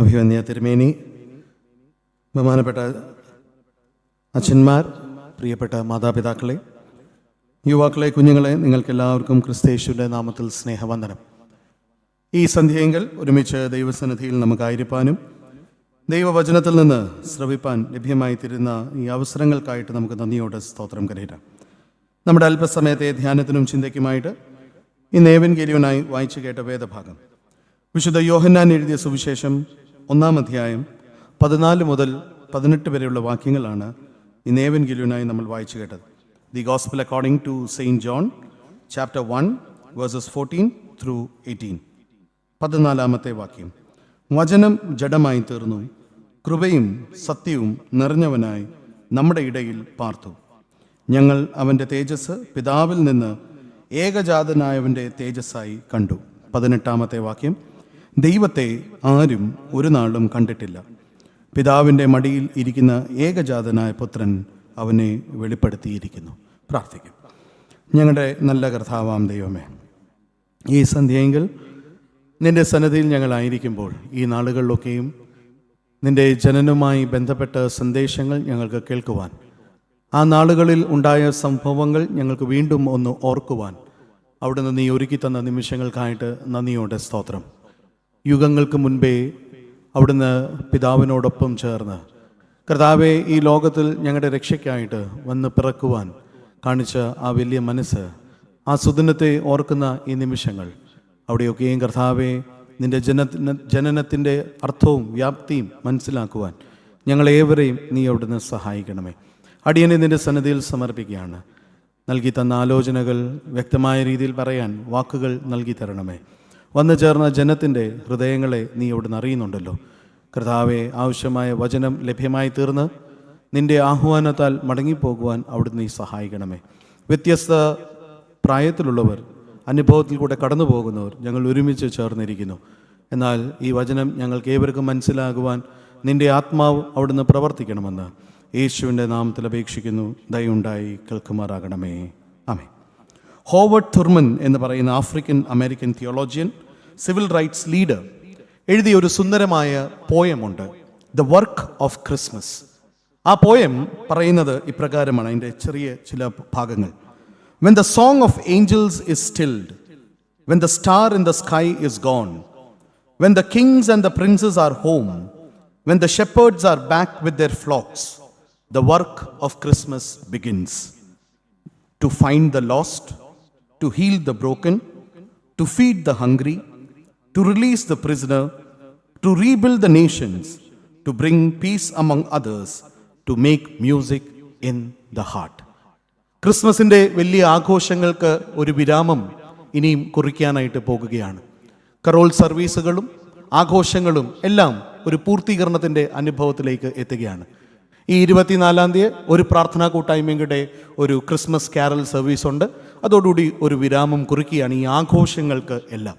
അഭിവന്യ തിരുമേനി, ബഹുമാനപ്പെട്ട അച്ഛന്മാർ, പ്രിയപ്പെട്ട മാതാപിതാക്കളെ, യുവാക്കളെ, കുഞ്ഞുങ്ങളെ, നിങ്ങൾക്കെല്ലാവർക്കും ക്രിസ്തയേശുവിൻ്റെ നാമത്തിൽ സ്നേഹവന്ദനം. ഈ സന്ധ്യയെങ്കിൽ ഒരുമിച്ച് ദൈവസന്നിധിയിൽ നമുക്കായിരിക്കാനും ദൈവവചനത്തിൽ നിന്ന് ശ്രവിപ്പാൻ ലഭ്യമായി തരുന്ന ഈ അവസരങ്ങൾക്കായിട്ട് നമുക്ക് നന്ദിയോടെ സ്തോത്രം കരയിടാം. നമ്മുടെ അല്പസമയത്തെ ധ്യാനത്തിനും ചിന്തയ്ക്കുമായിട്ട് ഇന്ന് ഏവൻഗേലിയോനായി വായിച്ചു കേട്ട വേദഭാഗം വിശുദ്ധ യോഹന്നാൻ എഴുതിയ സുവിശേഷം 1-ാം അധ്യായം 14 മുതൽ 18 വരെയുള്ള വാക്യങ്ങളാണ് ഇന്ന് ഏവൻഗേലിയോനായി നമ്മൾ വായിച്ചു കേട്ടത്. The gospel according to saint John chapter 1 verses 14 through 18. 14-ാമത്തെ വാക്യം: വചനം ജഡമായി തീർന്നു, കൃപയും സത്യവും നിറഞ്ഞവനായി നമ്മുടെ ഇടയിൽ പാർത്തു. ഞങ്ങൾ അവൻ്റെ തേജസ് പിതാവിൽ നിന്ന് ഏകജാതനായവൻ്റെ തേജസ്സായി കണ്ടു. 18-ാമത്തെ വാക്യം: ദൈവത്തെ ആരും ഒരു നാളും കണ്ടിട്ടില്ല. പിതാവിൻ്റെ മടിയിൽ ഇരിക്കുന്ന ഏകജാതനായ പുത്രൻ അവനെ വെളിപ്പെടുത്തിയിരിക്കുന്നു. പ്രാർത്ഥിക്കും. ഞങ്ങളുടെ നല്ല കർത്താവാം ദൈവമേ, ഈ സന്ധ്യയെങ്കിൽ നിൻ്റെ സന്നിധിയിൽ ഞങ്ങളായിരിക്കുമ്പോൾ ഈ നാളുകളിലൊക്കെയും നിൻ്റെ ജനനവുമായി ബന്ധപ്പെട്ട സന്ദേശങ്ങൾ ഞങ്ങൾക്ക് കേൾക്കുവാൻ, ആ നാളുകളിൽ ഉണ്ടായ സംഭവങ്ങൾ ഞങ്ങൾക്ക് വീണ്ടും ഒന്ന് ഓർക്കുവാൻ അവിടുന്ന് നീ ഒരുക്കി തന്ന നിമിഷങ്ങൾക്കായിട്ട് നന്ദിയോടെ സ്തോത്രം. യുഗങ്ങൾക്ക് മുൻപേ അവിടുന്ന് പിതാവിനോടൊപ്പം ചേർന്ന് കർത്താവെ ഈ ലോകത്തിൽ ഞങ്ങളുടെ രക്ഷയ്ക്കായിട്ട് വന്ന് പിറക്കുവാൻ കാണിച്ച ആ വലിയ മനസ്സ്, ആ സുദിനത്തെ ഓർക്കുന്ന ഈ നിമിഷങ്ങൾ അവിടെയൊക്കെയും കർത്താവെ നിൻ്റെ ജനനത്തിൻ്റെ അർത്ഥവും വ്യാപ്തിയും മനസ്സിലാക്കുവാൻ ഞങ്ങളേവരെയും നീ അവിടുന്ന് സഹായിക്കണമേ. അടിയനെ നിൻ്റെ സന്നിധിയിൽ സമർപ്പിക്കുകയാണ്. നൽകി തന്ന ആലോചനകൾ വ്യക്തമായ രീതിയിൽ പറയാൻ വാക്കുകൾ നൽകി തരണമേ. വന്നു ചേർന്ന ജനത്തിൻ്റെ ഹൃദയങ്ങളെ നീ അവിടുന്ന് അറിയുന്നുണ്ടല്ലോ. കർത്താവെ, ആവശ്യമായ വചനം ലഭ്യമായി തീർന്ന് നിൻ്റെ ആഹ്വാനത്താൽ മടങ്ങിപ്പോകുവാൻ അവിടുന്ന് നീ സഹായിക്കണമേ. വ്യത്യസ്ത പ്രായത്തിലുള്ളവർ, അനുഭവത്തിൽ കൂടെ കടന്നു പോകുന്നവർ ഞങ്ങൾ ഒരുമിച്ച് ചേർന്നിരിക്കുന്നു. എന്നാൽ ഈ വചനം ഞങ്ങൾക്ക് ഏവർക്കും മനസ്സിലാകുവാൻ നിൻ്റെ ആത്മാവ് അവിടുന്ന് പ്രവർത്തിക്കണമെന്ന് യേശുവിൻ്റെ നാമത്തിൽ അപേക്ഷിക്കുന്നു. ദയുണ്ടായി കേൾക്കുമാറാകണമേ. ആമേൻ. ഹോവർഡ് തുർമൻ എന്ന് പറയുന്ന African American theologian, civil rights leader എഴുതിയ ഒരു സുന്ദരമായ പോയമുണ്ട്, ദ വർക്ക് ഓഫ് ക്രിസ്മസ്. ആ പോയം പറയുന്നത് ഇപ്രകാരമാണ്, അതിൻ്റെ ചെറിയ ചില ഭാഗങ്ങൾ. When the song of angels is stilled, when the star in the sky is gone, when the kings and the princes are home, when the shepherds are back with their flocks, the work of Christmas begins. To find the lost, to heal the broken, to feed the hungry, to release the prisoner, to rebuild the nations, to bring peace among others, to make music in the heart. ക്രിസ്മസിൻ്റെ വലിയ ആഘോഷങ്ങൾക്ക് ഒരു വിരാമം ഇനിയും കുറിക്കാനായിട്ട് പോകുകയാണ്. Carol സർവീസുകളും ആഘോഷങ്ങളും എല്ലാം ഒരു പൂർത്തീകരണത്തിൻ്റെ അനുഭവത്തിലേക്ക് എത്തുകയാണ്. ഈ 24-ാം തീയതി ഒരു പ്രാർത്ഥനാ കൂട്ടായ്മയുടെ ഒരു ക്രിസ്മസ് കാരൽ സർവീസ് ഉണ്ട്. അതോടുകൂടി ഒരു വിരാമം കുറിക്കുകയാണ് ഈ ആഘോഷങ്ങൾക്ക് എല്ലാം.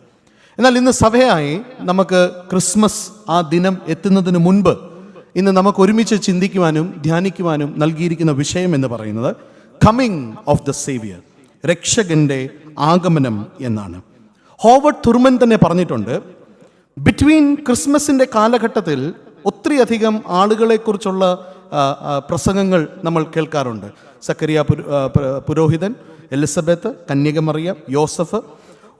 എന്നാൽ ഇന്ന് സഭയായി നമുക്ക് ക്രിസ്മസ് ആ ദിനം എത്തുന്നതിന് മുൻപ് ഇന്ന് നമുക്ക് ഒരുമിച്ച് ചിന്തിക്കുവാനും ധ്യാനിക്കുവാനും നൽകിയിരിക്കുന്ന വിഷയം എന്ന് പറയുന്നത് കമ്മിങ് ഓഫ് ദ സേവിയർ, രക്ഷകന്റെ ആഗമനം എന്നാണ്. ഹോവർഡ് തുർമൻ തന്നെ പറഞ്ഞിട്ടുണ്ട്, ബിറ്റ്വീൻ ക്രിസ്മസിൻ്റെ കാലഘട്ടത്തിൽ ഒത്തിരിയധികം ആളുകളെക്കുറിച്ചുള്ള പ്രസംഗങ്ങൾ നമ്മൾ കേൾക്കാറുണ്ട്. സക്കറിയ പുരോഹിതൻ, എലിസബത്ത്, കന്യകമറിയം, യോസഫ്,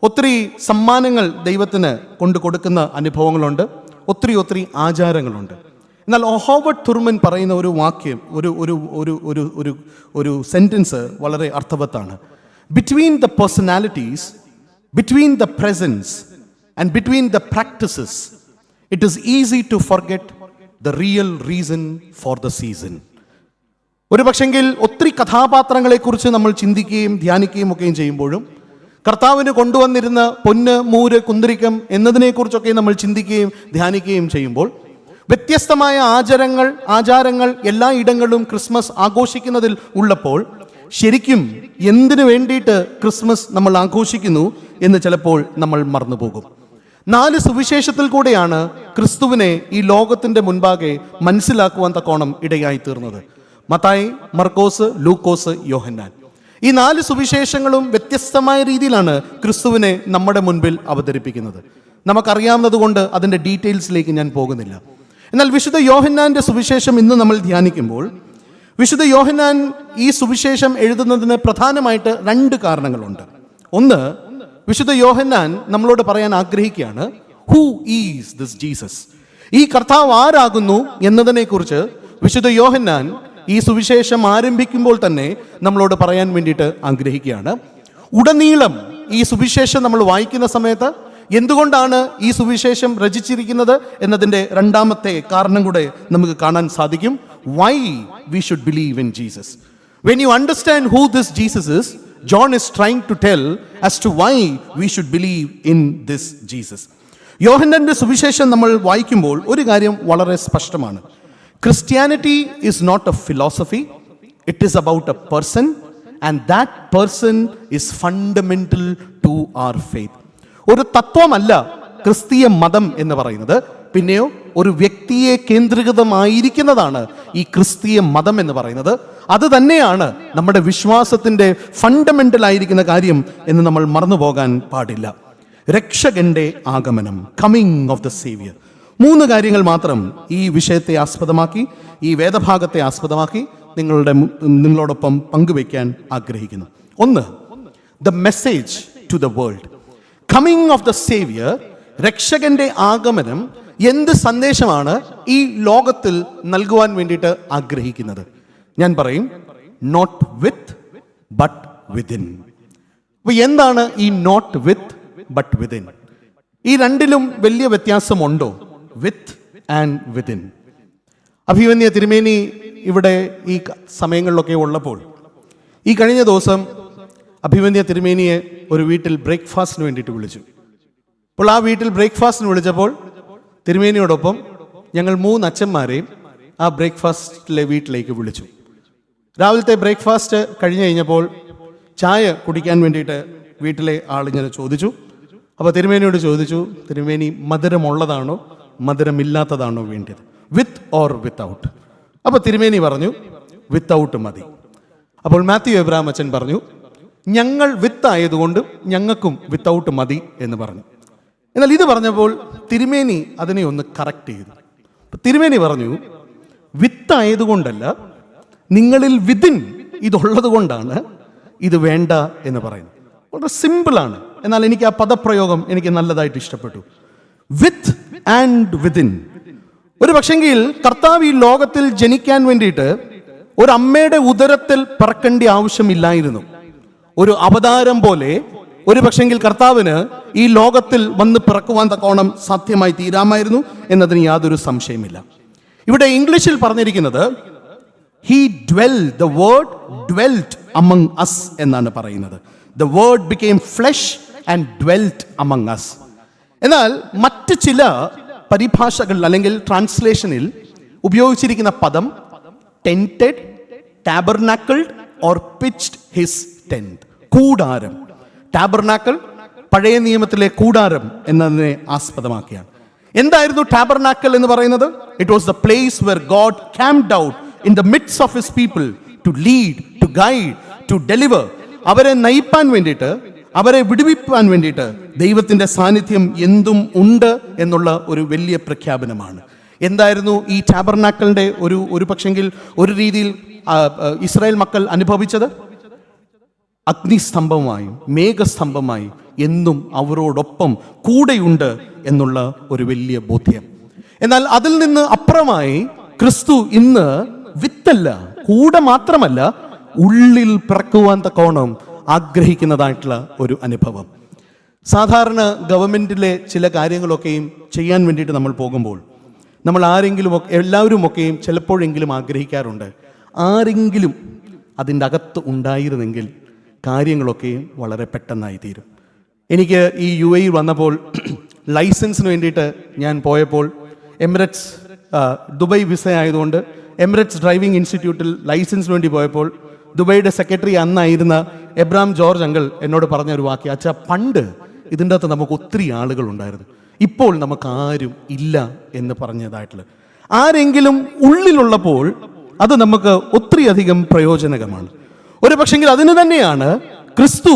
ഒത്തിരി സമ്മാനങ്ങൾ ദൈവത്തിന് കൊടുക്കുന്ന അനുഭവങ്ങളുണ്ട്, ഒത്തിരി ആചാരങ്ങളുണ്ട്. എന്നാൽ ഹോവർഡ് തുർമൻ പറയുന്ന ഒരു വാക്യം, ഒരു സെൻറ്റൻസ് വളരെ അർത്ഥവത്താണ്. Between the personalities, between the presence and between the practices, it is easy to forget the real reason for the season. ഒരു പക്ഷെങ്കിൽ ഒത്തിരി കഥാപാത്രങ്ങളെക്കുറിച്ച് നമ്മൾ ചിന്തിക്കുകയും ധ്യാനിക്കുകയും ഒക്കെയും ചെയ്യുമ്പോഴും കർത്താവിന് കൊണ്ടുവന്നിരുന്ന പൊന്ന്, മൂര്, കുന്തിരിക്കം എന്നതിനെക്കുറിച്ചൊക്കെ നമ്മൾ ചിന്തിക്കുകയും ധ്യാനിക്കുകയും ചെയ്യുമ്പോൾ വ്യത്യസ്തമായ ആചാരങ്ങൾ എല്ലാ ഇടങ്ങളിലും ക്രിസ്മസ് ആഘോഷിക്കുന്നതിൽ ഉള്ളപ്പോൾ ശരിക്കും എന്തിനു വേണ്ടിയിട്ട് ക്രിസ്മസ് നമ്മൾ ആഘോഷിക്കുന്നു എന്ന് ചിലപ്പോൾ നമ്മൾ മറന്നുപോകും. 4 സുവിശേഷത്തിൽ കൂടെയാണ് ക്രിസ്തുവിനെ ഈ ലോകത്തിൻ്റെ മുൻപാകെ മനസ്സിലാക്കുവാൻ തക്കോണം ഇടയായി തീർന്നത്. മത്തായി, മർക്കോസ്, ലൂക്കോസ്, യോഹന്നാൻ. ഈ 4 സുവിശേഷങ്ങളും വ്യത്യസ്തമായ രീതിയിലാണ് ക്രിസ്തുവിനെ നമ്മുടെ മുൻപിൽ അവതരിപ്പിക്കുന്നത്. നമുക്കറിയാവുന്നത് കൊണ്ട് അതിൻ്റെ ഡീറ്റെയിൽസിലേക്ക് ഞാൻ പോകുന്നില്ല. എന്നാൽ വിശുദ്ധ യോഹന്നാൻ്റെ സുവിശേഷം ഇന്ന് നമ്മൾ ധ്യാനിക്കുമ്പോൾ വിശുദ്ധ യോഹന്നാൻ ഈ സുവിശേഷം എഴുതുന്നതിന് പ്രധാനമായിട്ട് 2 കാരണങ്ങളുണ്ട്. ഒന്ന്, വിശുദ്ധ യോഹന്നാൻ നമ്മളോട് പറയാൻ ആഗ്രഹിക്കുകയാണ്, ഹൂ ഈസ് ദിസ് ജീസസ്? ഈ കർത്താവ് ആരാകുന്നു എന്നതിനെക്കുറിച്ച് വിശുദ്ധ യോഹന്നാൻ ഈ സുവിശേഷം ആരംഭിക്കുമ്പോൾ തന്നെ നമ്മളോട് പറയാൻ വേണ്ടിയിട്ട് ആഗ്രഹിക്കുകയാണ്. ഉടനീളം ഈ സുവിശേഷം നമ്മൾ വായിക്കുന്ന സമയത്ത് എന്തുകൊണ്ടാണ് ഈ സുവിശേഷം രചിച്ചിരിക്കുന്നത് എന്നതിൻ്റെ 2ാമത്തെ കാരണം കൂടെ നമുക്ക് കാണാൻ സാധിക്കും. Why we should believe in Jesus. When you understand who this Jesus is, John is trying to tell as to why we should believe in this Jesus. യോഹന്നാന്റെ സുവിശേഷം നമ്മൾ വായിക്കുമ്പോൾ ഒരു കാര്യം വളരെ സ്പഷ്ടമാണ്. Christianity is not a philosophy, it is about a person, and that person is fundamental to our faith. ഒരു തത്വമല്ല ക്രിസ്തീയ മതം എന്ന് പറയുന്നത്, പിന്നെയോ ഒരു വ്യക്തിയെ കേന്ദ്രീകൃതമായിരിക്കുന്നതാണ് ഈ ക്രിസ്തീയ മതം എന്ന് പറയുന്നത്. അത് തന്നെയാണ് നമ്മുടെ വിശ്വാസത്തിൻ്റെ ഫണ്ടമെൻ്റൽ ആയിരിക്കുന്ന കാര്യം എന്ന് നമ്മൾ മറന്നു പോകാൻ പാടില്ല. രക്ഷകന്റെ ആഗമനം, കമ്മിങ് ഓഫ് ദ സേവിയർ. 3 കാര്യങ്ങൾ മാത്രം ഈ വിഷയത്തെ ആസ്പദമാക്കി, ഈ വേദഭാഗത്തെ ആസ്പദമാക്കി നിങ്ങളോടൊപ്പം പങ്കുവയ്ക്കാൻ ആഗ്രഹിക്കുന്നു. ഒന്ന്, the message to the world. Coming of the saviour, രക്ഷകന്റെ ആഗമനം എന്ത് സന്ദേശമാണ് ഈ ലോകത്തിൽ നൽകുവാൻ വേണ്ടിയിട്ട് ആഗ്രഹിക്കുന്നത്? ഞാൻ പറയും, നോട്ട് വിത്ത് ബട്ട് വിതിൻ. അപ്പൊ എന്താണ് ഈ നോട്ട് വിത്ത് ബട്ട് വിതിൻ? ഈ രണ്ടിലും വലിയ വ്യത്യാസമുണ്ടോ? വിത്ത് ആൻഡ് വിതിൻ. അഭിമന്യ തിരുമേനി ഇവിടെ ഈ സമയങ്ങളിലൊക്കെ ഉള്ളപ്പോൾ, ഈ കഴിഞ്ഞ ദിവസം അഭിമന്യ തിരുമേനിയെ ഒരു വീട്ടിൽ ബ്രേക്ക്ഫാസ്റ്റിന് വേണ്ടിയിട്ട് വിളിച്ചു. അപ്പോൾ ആ വീട്ടിൽ ബ്രേക്ക്ഫാസ്റ്റിന് വിളിച്ചപ്പോൾ തിരുമേനിയോടൊപ്പം ഞങ്ങൾ 3 അച്ഛന്മാരെയും ആ ബ്രേക്ക്ഫാസ്റ്റിലെ വീട്ടിലേക്ക് വിളിച്ചു. രാവിലത്തെ ബ്രേക്ക്ഫാസ്റ്റ് കഴിഞ്ഞ് കഴിഞ്ഞപ്പോൾ ചായ കുടിക്കാൻ വേണ്ടിയിട്ട് വീട്ടിലെ ആളിങ്ങനെ ചോദിച്ചു. അപ്പോൾ തിരുമേനിയോട് ചോദിച്ചു, തിരുമേനി മധുരമുള്ളതാണോ മധുരമില്ലാത്തതാണോ വേണ്ടത്, വിത്ത് ഓർ വിത്തൗട്ട്? അപ്പോൾ തിരുമേനി പറഞ്ഞു, വിത്തൗട്ട് മതി. അപ്പോൾ മാത്യു എബ്രഹാം അച്ഛൻ പറഞ്ഞു, ഞങ്ങൾ വിത്ത് ആയതുകൊണ്ട് ഞങ്ങൾക്കും വിത്തൗട്ട് മതി എന്ന് പറഞ്ഞു. എന്നാൽ ഇത് പറഞ്ഞപ്പോൾ തിരുമേനി അതിനെ ഒന്ന് കറക്റ്റ് ചെയ്തു. തിരുമേനി പറഞ്ഞു, വിത്ത് ആയതുകൊണ്ടല്ല, നിങ്ങളിൽ വിതിൻ ഇതുള്ളത് കൊണ്ടാണ് ഇത് വേണ്ട എന്ന് പറയുന്നത്. വളരെ സിമ്പിളാണ്, എന്നാൽ എനിക്ക് ആ പദപ്രയോഗം എനിക്ക് നല്ലതായിട്ട് ഇഷ്ടപ്പെട്ടു. വിത്ത് ആൻഡ് വിതിൻ. ഒരു പക്ഷെങ്കിൽ കർത്താവ് ഈ ലോകത്തിൽ ജനിക്കാൻ വേണ്ടിയിട്ട് ഒരു അമ്മയുടെ ഉദരത്തിൽ പിറക്കേണ്ട ആവശ്യമില്ലായിരുന്നു. ഒരു അവതാരം പോലെ ഒരു പക്ഷെങ്കിൽ കർത്താവിന് ഈ ലോകത്തിൽ വന്ന് പിറക്കുവാൻ തക്കോണം സാധ്യമായി തീരാമായിരുന്നു എന്നതിന് യാതൊരു സംശയമില്ല. ഇവിടെ ഇംഗ്ലീഷിൽ പറഞ്ഞിരിക്കുന്നത് he dwelt, the word dwelt among us എന്നാണ് പറയുന്നത്. The word became flesh and dwelt among us. എന്നാൽ മറ്റ് ചില പരിഭാഷകൾ അല്ലെങ്കിൽ ട്രാൻസ്ലേഷനിൽ ഉപയോഗിച്ചിരിക്കുന്ന പദം tented, tabernacled or pitched his tent. കൂടാരം. ടാബർനാക്കിൾ പഴയ നിയമത്തിലെ കൂടാരം എന്നതിനെ ആസ്പദമാക്കിയാണ്. എന്തായിരുന്നു ടാബർനാക്കിൾ എന്ന് പറയുന്നത്? It was the place where God camped out in the midst of his people to lead, to guide, to deliver. അവരെ നയിപ്പാൻ വേണ്ടിയിട്ട്, അവരെ വിടുവിപ്പാൻ വേണ്ടിയിട്ട് ദൈവത്തിൻ്റെ സാന്നിധ്യം എന്തും ഉണ്ട് എന്നുള്ള ഒരു വലിയ പ്രഖ്യാപനമാണ്. എന്തായിരുന്നു ഈ ടാബർനാക്കിളിൻ്റെ ഒരു പക്ഷെങ്കിൽ ഒരു രീതിയിൽ ഇസ്രായേൽ മക്കൾ അനുഭവിച്ചത്? അഗ്നിസ്തംഭമായും മേഘസ്തംഭമായും എന്നും അവരോടൊപ്പം കൂടെയുണ്ട് എന്നുള്ള ഒരു വലിയ ബോധ്യം. എന്നാൽ അതിൽ നിന്ന് അപ്പുറമായി ക്രിസ്തു ഇന്ന് വിത്തല്ല, കൂടെ മാത്രമല്ല, ഉള്ളിൽ പിറക്കുവാൻ തക്കോണം ആഗ്രഹിക്കുന്നതായിട്ടുള്ള ഒരു അനുഭവം. സാധാരണ ഗവൺമെൻറ്റിലെ ചില കാര്യങ്ങളൊക്കെയും ചെയ്യാൻ വേണ്ടിയിട്ട് നമ്മൾ പോകുമ്പോൾ നമ്മൾ എല്ലാവരുമൊക്കെയും ചിലപ്പോഴെങ്കിലും ആഗ്രഹിക്കാറുണ്ട്, ആരെങ്കിലും അതിൻ്റെ അകത്ത് ഉണ്ടായിരുന്നെങ്കിൽ കാര്യങ്ങളൊക്കെയും വളരെ പെട്ടെന്നായി തീരും. എനിക്ക് ഈ UAE വന്നപ്പോൾ ലൈസൻസിന് വേണ്ടിയിട്ട് ഞാൻ പോയപ്പോൾ എമിറേറ്റ്സ് ദുബായ് വിസ ആയതുകൊണ്ട് എമിറേറ്റ്സ് ഡ്രൈവിംഗ് ഇൻസ്റ്റിറ്റ്യൂട്ടിൽ ലൈസൻസിന് വേണ്ടി പോയപ്പോൾ ദുബൈയുടെ സെക്രട്ടറി അന്നായിരുന്ന എബ്രാം ജോർജ് അങ്കിൾ എന്നോട് പറഞ്ഞ ഒരു വാക്യം, അച്ഛാ പണ്ട് ഇതിൻ്റെ അകത്ത് നമുക്ക് ഒത്തിരി ആളുകളുണ്ടായിരുന്നു, ഇപ്പോൾ നമുക്ക് ആരും ഇല്ല എന്ന് പറഞ്ഞതായിട്ടുള്ള. ആരെങ്കിലും ഉള്ളിലുള്ളപ്പോൾ അത് നമുക്ക് ഒത്തിരി അധികം പ്രയോജനകമാണ്. ഒരു പക്ഷെങ്കിൽ അതിന് തന്നെയാണ് ക്രിസ്തു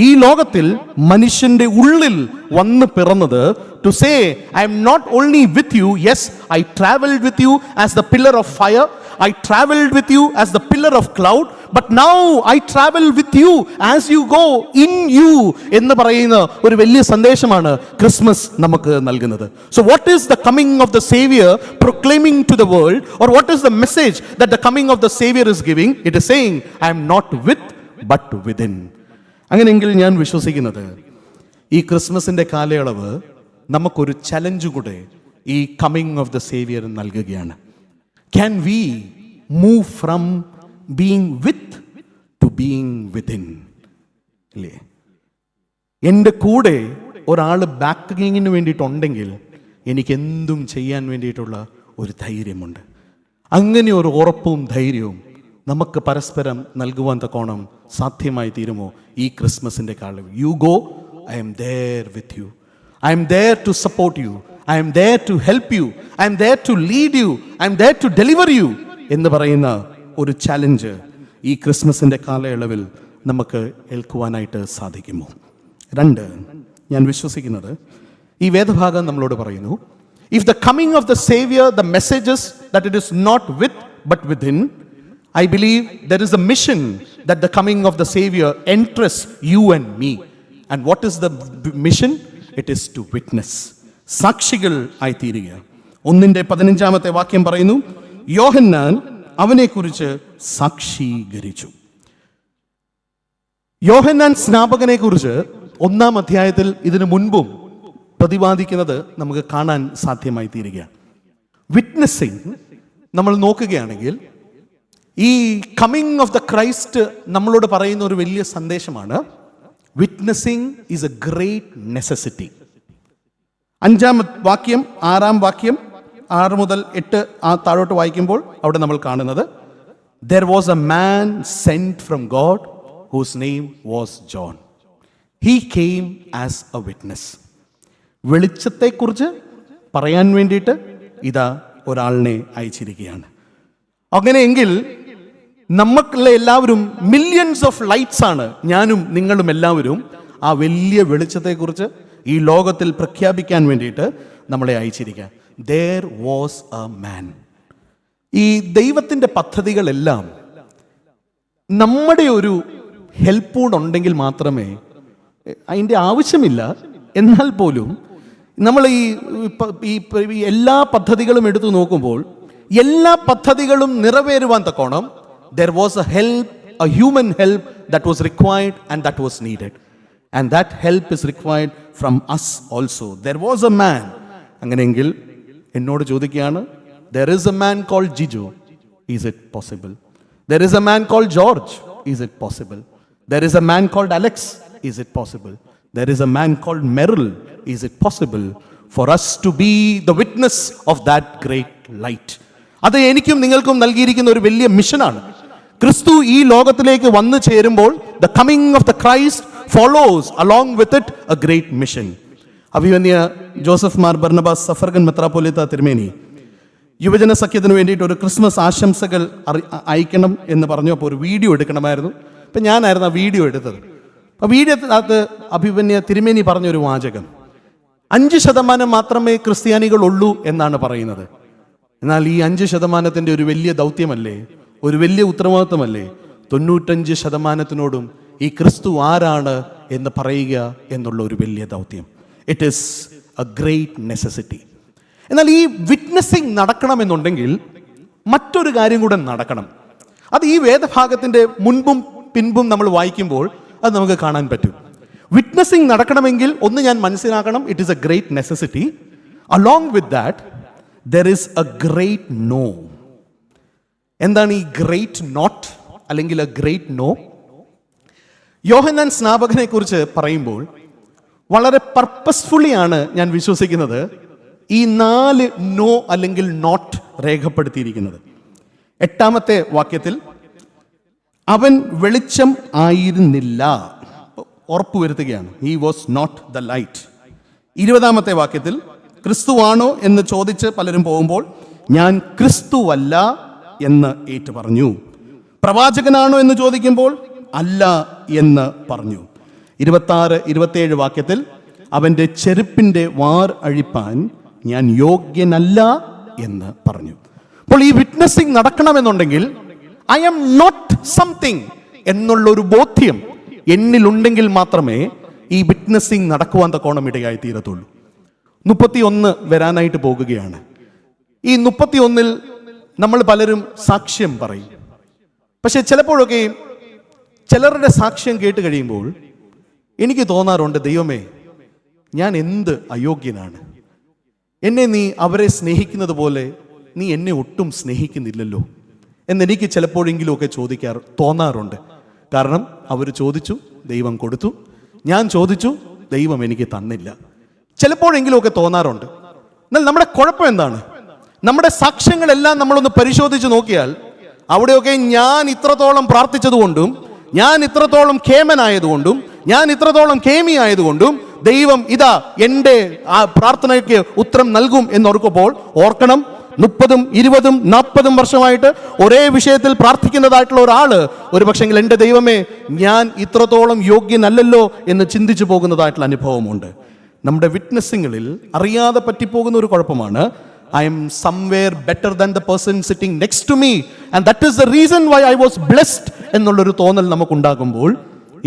ഈ ലോകത്തിൽ മനുഷ്യന്റെ ഉള്ളിൽ വന്ന് പിറന്നത്, to say, I am not only with you, yes, I traveled with you as the pillar of fire, I traveled with you as the pillar of cloud, but now I travel with you as you go in you എന്ന് പറയുന്ന ഒരു വലിയ സന്ദേശമാണ് Christmas നമുക്ക് നൽകുന്നത്. So what is the coming of the Savior proclaiming to the world, or what is the message that the coming of the Savior is giving? It is saying, I am not with but within. അങ്ങനെയെങ്കിൽ ഞാൻ വിശ്വസിക്കുന്നത് ഈ ക്രിസ്മസിന്റെ കാലയളവ് നമുക്കൊരു challenge കൂടെ ഈ coming of the saviour നൽകുകയാണ്. Can we move from being with to being within? ഇല്ലേ? എൻ്റെ കൂടെ ഒരാൾ ബാക്കിങ്ങിന് വേണ്ടിയിട്ടുണ്ടെങ്കിൽ എനിക്ക് എന്തും ചെയ്യാൻ വേണ്ടിയിട്ടുള്ള ഒരു ധൈര്യമുണ്ട്. അങ്ങനെ ഒരു ഉറപ്പും ധൈര്യവും നമുക്ക് പരസ്പരം നൽകുവാൻ തക്കോണം സാധ്യമായി തീരുമോ ഈ ക്രിസ്മസിൻ്റെ കാലം? You go, I am there with you. I am there to support you. I am there to help you. I am there to lead you. I am there to deliver you എന്ന് പറയുന്ന ഒരു challenge ഈ ക്രിസ്മസിൻ്റെ കാലയളവിൽ നമുക്ക് ഏൽക്കുവാനായിട്ട് സാധിക്കുമോ? രണ്ട്, ഞാൻ വിശ്വസിക്കുന്നത് ഈ വേദഭാഗം നമ്മളോട് പറയുന്നു, if the coming of the Savior, the message is that it is not with but within, I believe there is a mission that the coming of the Savior entrusts you and me. And what is the mission? It is to witness. സാക്ഷികൾ ആയിത്തീരുക. 1:15 വാക്യം പറയുന്നു, യോഹന്നാൻ അവനെക്കുറിച്ച് സാക്ഷീകരിച്ചു. യോഹന്നാൻ സ്നാപകനെ കുറിച്ച് 1 അധ്യായത്തിൽ ഇതിനു മുൻപും പ്രതിപാദിക്കുന്നത് നമുക്ക് കാണാൻ സാധ്യമായി തീരുക. വിറ്റ്നസിങ് നമ്മൾ നോക്കുകയാണെങ്കിൽ ഈ കമ്മിങ് ഓഫ് ദ ക്രൈസ്റ്റ് നമ്മളോട് പറയുന്ന ഒരു വലിയ സന്ദേശമാണ്. Witnessing is a great necessity. 5 വാക്യം 6 വാക്യം 6 മുതൽ 8 താഴോട്ട് വായിക്കുമ്പോൾ അവിടെ നമ്മൾ കാണുന്നത്, there was a man sent from God whose name was John. He came as a witness. വെളിച്ചത്തെക്കുറിച്ച് പറയാൻ വേണ്ടിയിട്ട് ഇതാ ഒരാളിനെ അയച്ചിരിക്കുകയാണ്. അങ്ങനെയെങ്കിൽ നമുക്കുള്ള എല്ലാവരും മില്യൺസ് ഓഫ് ലൈറ്റ്സ് ആണ്, ഞാനും നിങ്ങളും എല്ലാവരും ആ വലിയ വെളിച്ചത്തെക്കുറിച്ച് ഈ ലോകത്തിൽ പ്രഖ്യാപിക്കാൻ വേണ്ടിയിട്ട് നമ്മളെ അയച്ചിരിക്കുക. There was a man. ഈ ദൈവത്തിൻ്റെ പദ്ധതികളെല്ലാം നമ്മുടെ ഒരു ഹെൽപ്പ് ഉണ്ടെങ്കിൽ മാത്രമേ, അതിൻ്റെ ആവശ്യമില്ല, എന്നാൽ പോലും നമ്മൾ ഈ എല്ലാ പദ്ധതികളും എടുത്തു നോക്കുമ്പോൾ എല്ലാ പദ്ധതികളും നിറവേറുവാൻ തക്കോണം there was a help, a human help that was required and that was needed, and that help is required from us also. There was a man. അങ്ങനെയെങ്കിൽ എന്നോട് ചോദിക്കുകയാണ്, there is a man called Jijo, is it possible? There is a man called George, is it possible? There is a man called Alex, is it possible? There is a man called Merrill, is it possible for us to be the witness of that great light? അത് എനിക്കും നിങ്ങൾക്കും നൽകിയിരിക്കുന്ന ഒരു വലിയ മിഷനാണ്. ക്രിസ്തു ഈ ലോകത്തിലേക്ക് വന്നു ചേരുമ്പോൾ the coming of the Christ follows along with it a great mission. അഭിവന്യ ജോസഫ് മാർ ബർണബാസ് സഫർഗൻ മെത്രാപ്പൊലീത്ത തിരുമേനി യുവജന സഖ്യത്തിന് വേണ്ടിയിട്ട് ഒരു ക്രിസ്മസ് ആശംസകൾ അയക്കണം എന്ന് പറഞ്ഞപ്പോൾ ഒരു വീഡിയോ എടുക്കണമായിരുന്നു. അപ്പം ഞാനായിരുന്നു ആ വീഡിയോ എടുത്തത്. ആ വീഡിയോത്തിനകത്ത് അഭിവന്യ തിരുമേനി പറഞ്ഞൊരു വാചകം, 5% മാത്രമേ ക്രിസ്ത്യാനികളുള്ളൂ എന്നാണ് പറയുന്നത്. എന്നാൽ ഈ 5% ഒരു വലിയ ദൗത്യമല്ലേ, ഒരു വലിയ ഉത്തരവാദിത്വമല്ലേ? 95% ഈ ക്രിസ്തു ആരാണ് എന്ന് പറയുക എന്നുള്ള ഒരു വലിയ ദൗത്യം. It is A great necessity. എന്നാൽ ഈ വിറ്റ്നസിങ് നടക്കണമെന്നുണ്ടെങ്കിൽ മറ്റൊരു കാര്യം കൂടെ നടക്കണം. അത് ഈ വേദഭാഗത്തിൻ്റെ മുൻപും പിൻപും നമ്മൾ വായിക്കുമ്പോൾ അത് നമുക്ക് കാണാൻ പറ്റും. വിറ്റ്നസിങ് നടക്കണമെങ്കിൽ ഒന്ന് ഞാൻ മനസ്സിലാക്കണം, it is A great necessity. Along with that there is a great no. എന്താണ് ഈ ഗ്രേറ്റ് നോട്ട് അല്ലെങ്കിൽ എ ഗ്രേറ്റ് നോ? യോഹന്നാൻ സ്നാപകനെ കുറിച്ച് പറയുമ്പോൾ വളരെ പർപ്പസ്ഫുള്ളി ആണ് ഞാൻ വിശ്വസിക്കുന്നത് ഈ 4 നോ അല്ലെങ്കിൽ നോട്ട് രേഖപ്പെടുത്തിയിരിക്കുന്നത്. 8 വാക്യത്തിൽ അവൻ വെളിച്ചം ആയിരുന്നില്ല, ഉറപ്പുവരുത്തുകയാണ്, he was not the light. 20 വാക്യത്തിൽ ക്രിസ്തുവാണോ എന്ന് ചോദിച്ച് പലരും പോകുമ്പോൾ ഞാൻ ക്രിസ്തുവല്ല എന്ന് ഏറ്റു പറഞ്ഞു. പ്രവാചകനാണോ എന്ന് ചോദിക്കുമ്പോൾ അല്ല എന്ന് പറഞ്ഞു. 26, 27 വാക്യത്തിൽ അവൻ്റെ ചെരുപ്പിൻ്റെ വാർ അഴിപ്പാൻ ഞാൻ യോഗ്യനല്ല എന്ന് പറഞ്ഞു. അപ്പോൾ ഈ വിറ്റ്നസിങ് നടക്കണമെന്നുണ്ടെങ്കിൽ ഐ ആം നോട്ട് സംതിങ് എന്നുള്ളൊരു ബോധ്യം എന്നിലുണ്ടെങ്കിൽ മാത്രമേ ഈ വിറ്റ്നസിങ് നടക്കുവാൻ തക്കോണം ഇടയായി തീരത്തുള്ളൂ. 31 വരാനായിട്ട് പോകുകയാണ്. ഈ 31 നമ്മൾ പലരും സാക്ഷ്യം പറയും. പക്ഷെ ചിലപ്പോഴൊക്കെ ചിലരുടെ സാക്ഷ്യം കേട്ട് കഴിയുമ്പോൾ എനിക്ക് തോന്നാറുണ്ട്, ദൈവമേ, ഞാൻ എന്ത് അയോഗ്യനാണ്. എന്നെ നീ അവരെ സ്നേഹിക്കുന്നത് പോലെ നീ എന്നെ ഒട്ടും സ്നേഹിക്കുന്നില്ലല്ലോ എന്നെനിക്ക് ചിലപ്പോഴെങ്കിലുമൊക്കെ തോന്നാറുണ്ട്. കാരണം അവർ ചോദിച്ചു, ദൈവം കൊടുത്തു. ഞാൻ ചോദിച്ചു, ദൈവം എനിക്ക് തന്നില്ല. ചിലപ്പോഴെങ്കിലുമൊക്കെ തോന്നാറുണ്ട്. എന്നാൽ നമ്മുടെ കുഴപ്പം എന്താണ്? നമ്മുടെ സാക്ഷ്യങ്ങളെല്ലാം നമ്മളൊന്ന് പരിശോധിച്ച് നോക്കിയാൽ അവിടെയൊക്കെ ഞാൻ ഇത്രത്തോളം പ്രാർത്ഥിച്ചതുകൊണ്ടും, ഞാൻ ഇത്രത്തോളം ഖേമനായതുകൊണ്ടും, ഞാൻ ഇത്രത്തോളം ഖേമി ആയതുകൊണ്ടും ദൈവം ഇതാ എൻ്റെ ആ പ്രാർത്ഥനയ്ക്ക് ഉത്തരം നൽകും എന്നോർക്കുമ്പോൾ ഓർക്കണം, 30, 20, 40 വർഷമായിട്ട് ഒരേ വിഷയത്തിൽ പ്രാർത്ഥിക്കുന്നതായിട്ടുള്ള ഒരാള് ഒരു പക്ഷെങ്കിൽ എൻ്റെ ദൈവമേ, ഞാൻ ഇത്രത്തോളം യോഗ്യനല്ലല്ലോ എന്ന് ചിന്തിച്ചു പോകുന്നതായിട്ടുള്ള അനുഭവമുണ്ട്. നമ്മുടെ വിറ്റ്നസ്സിങ്ങളിൽ അറിയാതെ പറ്റിപ്പോകുന്ന ഒരു കുഴപ്പമാണ്, I am somewhere better than the person sitting next to me and that is the reason why I was blessed എന്നുള്ളൊരു തോന്നൽ നമുക്കുണ്ടാകുമ്പോൾ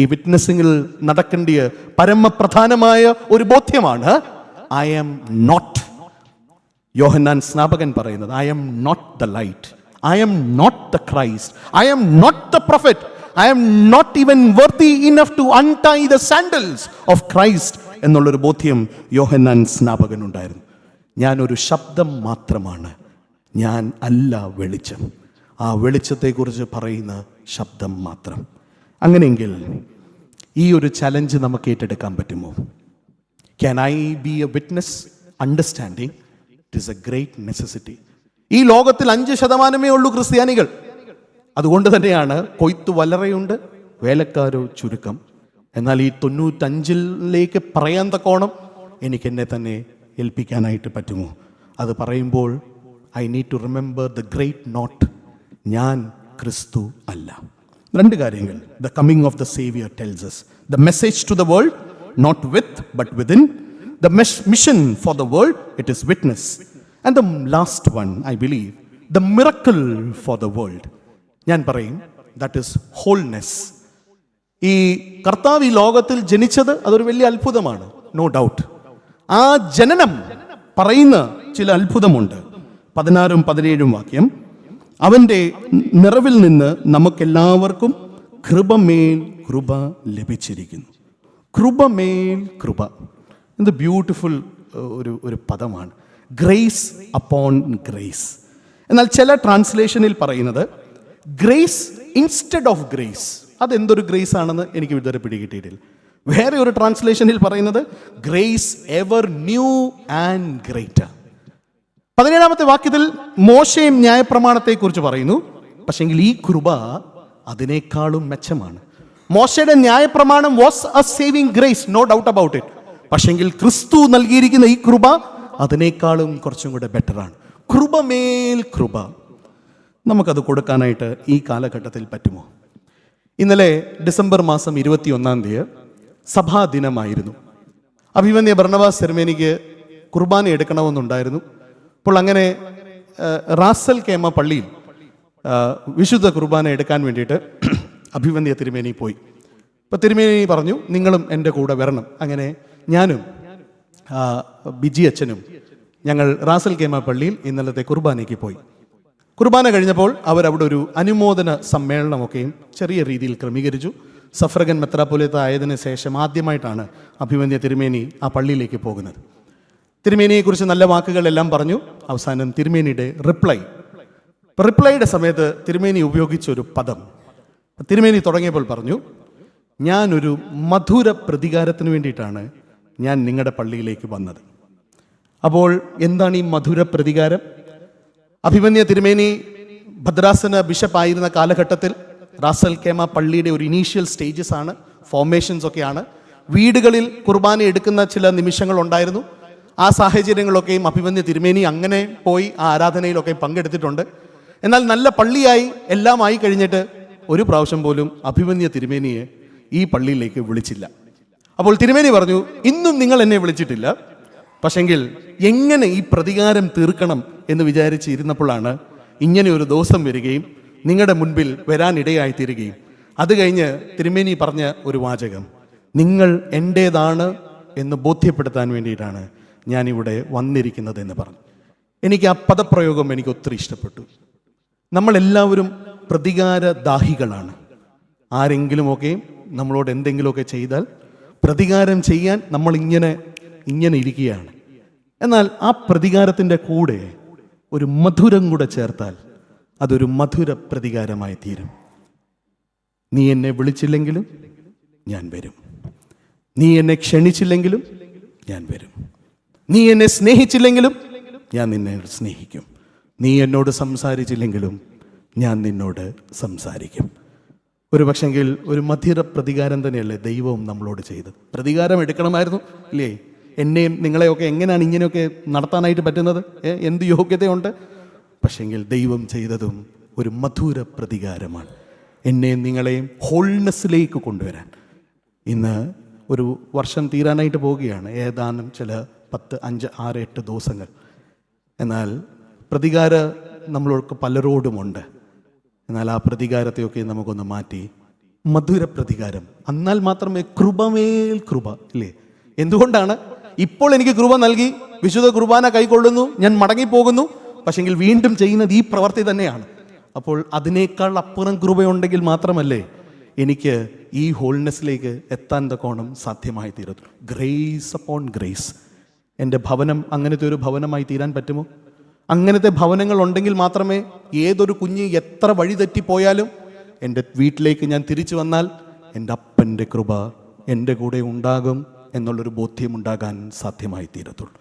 ഈ വിറ്റ്നസ്സിങ്ങിൽ നടക്കേണ്ടിയ പരമപ്രധാനമായ ഒരു ബോധ്യമാണ് ഐ ആം നോട്ട്. യോഹന്നാൻ സ്നാപകൻ പറയുന്നത്, I am not the light, I am not the Christ, I am not the prophet, I am not even worthy enough to untie the sandals of Christ എന്നുള്ളൊരു ബോധ്യം യോഹന്നാൻ സ്നാപകൻ ഉണ്ടായിരുന്നു. ഞാനൊരു ശബ്ദം മാത്രമാണ്, ഞാൻ അല്ല വെളിച്ചം. ആ വെളിച്ചത്തെക്കുറിച്ച് പറയുന്ന ശബ്ദം മാത്രം. അങ്ങനെയെങ്കിൽ ഈ ഒരു ചലഞ്ച് നമുക്ക് ഏറ്റെടുക്കാൻ പറ്റുമോ? Can I B A witness understanding it is A great necessity. ഈ ലോകത്തിൽ 5% ഉള്ളൂ ക്രിസ്ത്യാനികൾ. അതുകൊണ്ട് തന്നെയാണ് കൊയ്ത്ത് വലറയുണ്ട്, വേലക്കാരോ ചുരുക്കം. എന്നാൽ ഈ 95 പറയാൻ തക്കോണം എനിക്ക് എന്നെ തന്നെ ഏൽപ്പിക്കാനായിട്ട് പറ്റുമോ? അത് പറയുമ്പോൾ I need to remember the great not, ഞാൻ ക്രിസ്തു അല്ല. 2 കാര്യങ്ങൾ the coming of the saviour tells us the message to the world not with but within, the mission for the world it is witness, and the last one I believe the miracle for the world. ഞാൻ പറയും that is holiness. ഈ കർത്താവ് ഈ ലോകത്തിൽ ജനിച്ചത് അതൊരു വലിയ അത്ഭുതമാണ്, നോ ഡൗട്ട്. ആ ജനനം പറയുന്ന ചില അത്ഭുതമുണ്ട്. 16, 17 വാക്യം, അവൻ്റെ നിറവിൽ നിന്ന് നമുക്കെല്ലാവർക്കും കൃപമേൽ കൃപ ലഭിച്ചിരിക്കുന്നു. കൃപമേൽ കൃപ, എന്ത് ബ്യൂട്ടിഫുൾ ഒരു പദമാണ്. Grace upon grace. എന്നാൽ ചില ട്രാൻസ്ലേഷനിൽ പറയുന്നത് ഗ്രേസ് ഇൻസ്റ്റെഡ് ഓഫ് ഗ്രേസ്. അതെന്തൊരു ഗ്രേസ് ആണെന്ന് എനിക്ക് ഇതുവരെ പിടികിട്ടിയിട്ടില്ല. വേറെ ഒരു ട്രാൻസ്ലേഷനിൽ പറയുന്നത് grace ever new and greater. 17 വാക്യത്തിൽ മോശയും ന്യായപ്രമാണത്തെക്കുറിച്ച് പറയുന്നു. പക്ഷെങ്കിൽ ഈ കൃപ അതിനേക്കാളും മെച്ചമാണ്. മോശയുടെ ന്യായപ്രമാണം was a saving grace, no doubt about it. പക്ഷെങ്കിൽ ക്രിസ്തു നൽകിയിരിക്കുന്ന ഈ കൃപ അതിനേക്കാളും കുറച്ചും കൂടെ ബെറ്ററാണ്. കൃപമേൽ കൃപ. നമുക്കത് കൊടുക്കാനായിട്ട് ഈ കാലഘട്ടത്തിൽ പറ്റുമോ? ഇന്നലെ ഡിസംബർ മാസം 21 സഭാദിനമായിരുന്നു. അഭിമന്യ ബർണബാസ് തിരുമേനിക്ക് കുർബാന എടുക്കണമെന്നുണ്ടായിരുന്നു. അപ്പോൾ അങ്ങനെ റാസൽ കേമ പള്ളിയിൽ വിശുദ്ധ കുർബാന എടുക്കാൻ വേണ്ടിയിട്ട് അഭിമന്യ തിരുമേനി പോയി. അപ്പോൾ തിരുമേനി പറഞ്ഞു, നിങ്ങളും എൻ്റെ കൂടെ വരണം. അങ്ങനെ ഞാനും ബിജി അച്ഛനും ഞങ്ങൾ റാസൽ കേമ പള്ളിയിൽ ഇന്നലത്തെ കുർബാനയ്ക്ക് പോയി. കുർബാന കഴിഞ്ഞപ്പോൾ അവരവിടെ ഒരു അനുമോദന സമ്മേളനമൊക്കെയും ചെറിയ രീതിയിൽ ക്രമീകരിച്ചു. സഫ്രഗൻ മെത്രാപ്പൊലീത്ത ആയതിനു ശേഷം ആദ്യമായിട്ടാണ് അഭിമന്യ തിരുമേനി ആ പള്ളിയിലേക്ക് പോകുന്നത്. തിരുമേനിയെക്കുറിച്ച് നല്ല വാക്കുകളെല്ലാം പറഞ്ഞു. അവസാനം തിരുമേനിയുടെ റിപ്ലൈയുടെ സമയത്ത് തിരുമേനി ഉപയോഗിച്ചൊരു പദം, തിരുമേനി തുടങ്ങിയപ്പോൾ പറഞ്ഞു, ഞാനൊരു മധുര പ്രതികാരത്തിന് വേണ്ടിയിട്ടാണ് ഞാൻ നിങ്ങളുടെ പള്ളിയിലേക്ക് വന്നത്. അപ്പോൾ എന്താണ് ഈ മധുര പ്രതികാരം? അഭിമന്യ തിരുമേനി ഭദ്രാസന ബിഷപ്പായിരുന്ന കാലഘട്ടത്തിൽ റാസൽ കേമ പള്ളിയുടെ ഒരു ഇനീഷ്യൽ സ്റ്റേജസ് ആണ്, ഫോർമേഷൻസ് ഒക്കെയാണ്. വീടുകളിൽ കുർബാന എടുക്കുന്ന ചില നിമിഷങ്ങൾ ഉണ്ടായിരുന്നു. ആ സാഹചര്യങ്ങളൊക്കെയും അഭിമന്യ തിരുമേനി അങ്ങനെ പോയി ആ ആരാധനയിലൊക്കെ പങ്കെടുത്തിട്ടുണ്ട്. എന്നാൽ നല്ല പള്ളിയായി എല്ലാം ആയി കഴിഞ്ഞിട്ട് ഒരു പ്രാവശ്യം പോലും അഭിമന്യ തിരുമേനിയെ ഈ പള്ളിയിലേക്ക് വിളിച്ചില്ല. അപ്പോൾ തിരുമേനി പറഞ്ഞു, ഇന്നും നിങ്ങൾ എന്നെ വിളിച്ചിട്ടില്ല, പക്ഷെങ്കിൽ എങ്ങനെ ഈ പ്രതികാരം തീർക്കണം എന്ന് വിചാരിച്ചിരുന്നപ്പോഴാണ് ഇങ്ങനെ ഒരു ദിവസം വരികയും നിങ്ങളുടെ മുൻപിൽ വരാനിടയായിത്തീരുകയും അത് കഴിഞ്ഞ് തിരുമേനി പറഞ്ഞ ഒരു വാചകം, നിങ്ങൾ എൻ്റേതാണ് എന്ന് ബോധ്യപ്പെടുത്താൻ വേണ്ടിയിട്ടാണ് ഞാനിവിടെ വന്നിരിക്കുന്നത് എന്ന് പറഞ്ഞു. എനിക്ക് ആ പദപ്രയോഗം എനിക്ക് ഒത്തിരി ഇഷ്ടപ്പെട്ടു. നമ്മളെല്ലാവരും പ്രതികാരദാഹികളാണ്. ആരെങ്കിലുമൊക്കെ നമ്മളോട് എന്തെങ്കിലുമൊക്കെ ചെയ്താൽ പ്രതികാരം ചെയ്യാൻ നമ്മൾ ഇങ്ങനെ ഇരിക്കുകയാണ്. എന്നാൽ ആ പ്രതികാരത്തിൻ്റെ കൂടെ ഒരു മധുരം കൂടെ ചേർത്താൽ അതൊരു മധുര പ്രതികാരമായി തീരും. നീ എന്നെ വിളിച്ചില്ലെങ്കിലും ഞാൻ വരും, നീ എന്നെ ക്ഷണിച്ചില്ലെങ്കിലും ഞാൻ വരും, നീ എന്നെ സ്നേഹിച്ചില്ലെങ്കിലും ഞാൻ നിന്നെ സ്നേഹിക്കും, നീ എന്നോട് സംസാരിച്ചില്ലെങ്കിലും ഞാൻ നിന്നോട് സംസാരിക്കും. ഒരു പക്ഷെങ്കിൽ ഒരു മധുര പ്രതികാരം തന്നെയല്ലേ ദൈവവും നമ്മളോട് ചെയ്തത്. പ്രതികാരം എടുക്കണമായിരുന്നു ഇല്ലേ? എന്നെയും നിങ്ങളെയൊക്കെ എങ്ങനെയാണ് ഇങ്ങനെയൊക്കെ നടത്താനായിട്ട് പറ്റുന്നത്? എന്ത് യോഗ്യതയുണ്ട്? പക്ഷെങ്കിൽ ദൈവം ചെയ്തതും ഒരു മധുര പ്രതികാരമാണ്, എന്നെയും നിങ്ങളെയും ഹോൾനെസ്സിലേക്ക് കൊണ്ടുവരാൻ. ഇന്ന് ഒരു വർഷം തീരാനായിട്ട് പോവുകയാണ്, ഏതാനും ചില 10, 5, 6, 8 ദിവസങ്ങൾ. എന്നാൽ പ്രതികാരം നമ്മളോട് പലരോടുമുണ്ട്. എന്നാൽ ആ പ്രതികാരത്തെയൊക്കെ നമുക്കൊന്ന് മാറ്റി മധുര പ്രതികാരം, എന്നാൽ മാത്രമേ കൃപമേൽ കൃപ ഇല്ലേ? എന്തുകൊണ്ടാണ് ഇപ്പോൾ എനിക്ക് കൃപ നൽകി, വിശുദ്ധ കുർബാന കൈക്കൊള്ളുന്നു, ഞാൻ മടങ്ങിപ്പോകുന്നു, പക്ഷെങ്കിൽ വീണ്ടും ചെയ്യുന്നത് ഈ പ്രവൃത്തി തന്നെയാണ്. അപ്പോൾ അതിനേക്കാൾ അപ്പുറം കൃപയുണ്ടെങ്കിൽ മാത്രമല്ലേ എനിക്ക് ഈ ഹോൾനെസ്സിലേക്ക് എത്താൻ തക്കോണം സാധ്യമായി തീരുന്നു. Grace upon grace. എൻ്റെ ഭവനം അങ്ങനത്തെ ഒരു ഭവനമായി തീരാൻ പറ്റുമോ? അങ്ങനത്തെ ഭവനങ്ങൾ ഉണ്ടെങ്കിൽ മാത്രമേ ഏതൊരു കുഞ്ഞ് എത്ര വഴി തെറ്റിപ്പോയാലും എൻ്റെ വീട്ടിലേക്ക് ഞാൻ തിരിച്ചു വന്നാൽ എൻ്റെ അപ്പൻ്റെ കൃപ എൻ്റെ കൂടെ ഉണ്ടാകും എന്നുള്ളൊരു ബോധ്യമുണ്ടാകാൻ സാധ്യമായി തീരത്തുള്ളൂ.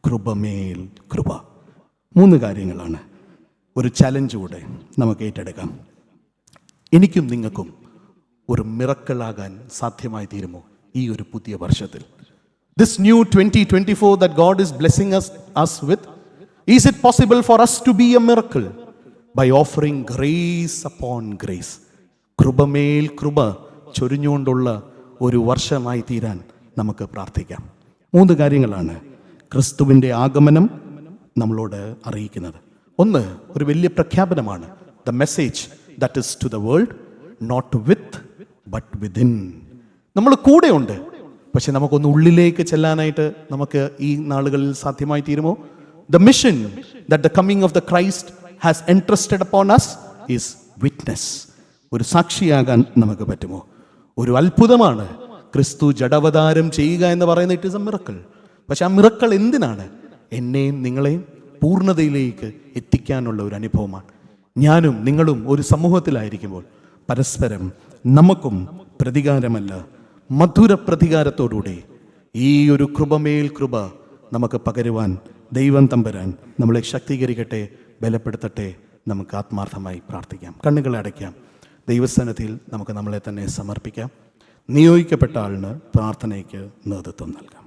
കൃപമേൽ കൃപ. 3 കാര്യങ്ങളാണ്. ഒരു ചലഞ്ച് കൂടെ നമുക്ക് ഏറ്റെടുക്കാം. എനിക്കും നിങ്ങൾക്കും ഒരു മിറക്കിളാകാൻ സാധ്യമായി തീരുമോ ഈ ഒരു പുതിയ വർഷത്തിൽ? This new 2024 that God is blessing us with, is it possible for us to be a miracle by offering grace upon grace? കൃപമേൽ കൃപ ചൊരിഞ്ഞുകൊണ്ടുള്ള ഒരു വർഷമായി തീരാൻ നമുക്ക് പ്രാർത്ഥിക്കാം. 3 കാര്യങ്ങളാണ് ക്രിസ്തുവിൻ്റെ ആഗമനം നമ്മളോട് അറിയിക്കുന്നത്. ഒന്ന്, ഒരു വലിയ പ്രഖ്യാപനമാണ്. The message that is to the world, not with but within. നമ്മൾ കൂടെയുണ്ട്, പക്ഷെ നമുക്കൊന്ന് ഉള്ളിലേക്ക് ചെല്ലാനായിട്ട് നമുക്ക് ഈ നാളുകളിൽ സാധ്യമായി തീരുമോ? The mission that the coming of the Christ has entrusted upon us is witness. ഒരു സാക്ഷിയാകാൻ നമുക്ക് പറ്റുമോ? ഒരു അത്ഭുതമാണ് ക്രിസ്തു ജഡാവതാരം ചെയ്യുക എന്ന് പറയുന്നത്. It is A miracle. പക്ഷെ ആ മിറക്കിൾ എന്തിനാണ്? എന്നെയും നിങ്ങളെയും പൂർണ്ണതയിലേക്ക് എത്തിക്കാനുള്ള ഒരു അനുഭവമാണ്. ഞാനും നിങ്ങളും ഒരു സമൂഹത്തിലായിരിക്കുമ്പോൾ പരസ്പരം നമുക്കും പ്രതികാരമല്ല, മധുര പ്രതികാരത്തോടുകൂടി ഈ ഒരു കൃപമേൽ കൃപ നമുക്ക് പകരുവാൻ ദൈവം തമ്പുരാൻ നമ്മളെ ശക്തീകരിക്കട്ടെ, ബലപ്പെടുത്തട്ടെ. നമുക്ക് ആത്മാർത്ഥമായി പ്രാർത്ഥിക്കാം. കണ്ണുകളെ അടയ്ക്കാം. ദൈവസ്ഥാനത്തിൽ നമുക്ക് നമ്മളെ തന്നെ സമർപ്പിക്കാം. നിയോഗിക്കപ്പെട്ട ആളിന് പ്രാർത്ഥനയ്ക്ക് നേതൃത്വം നൽകാം.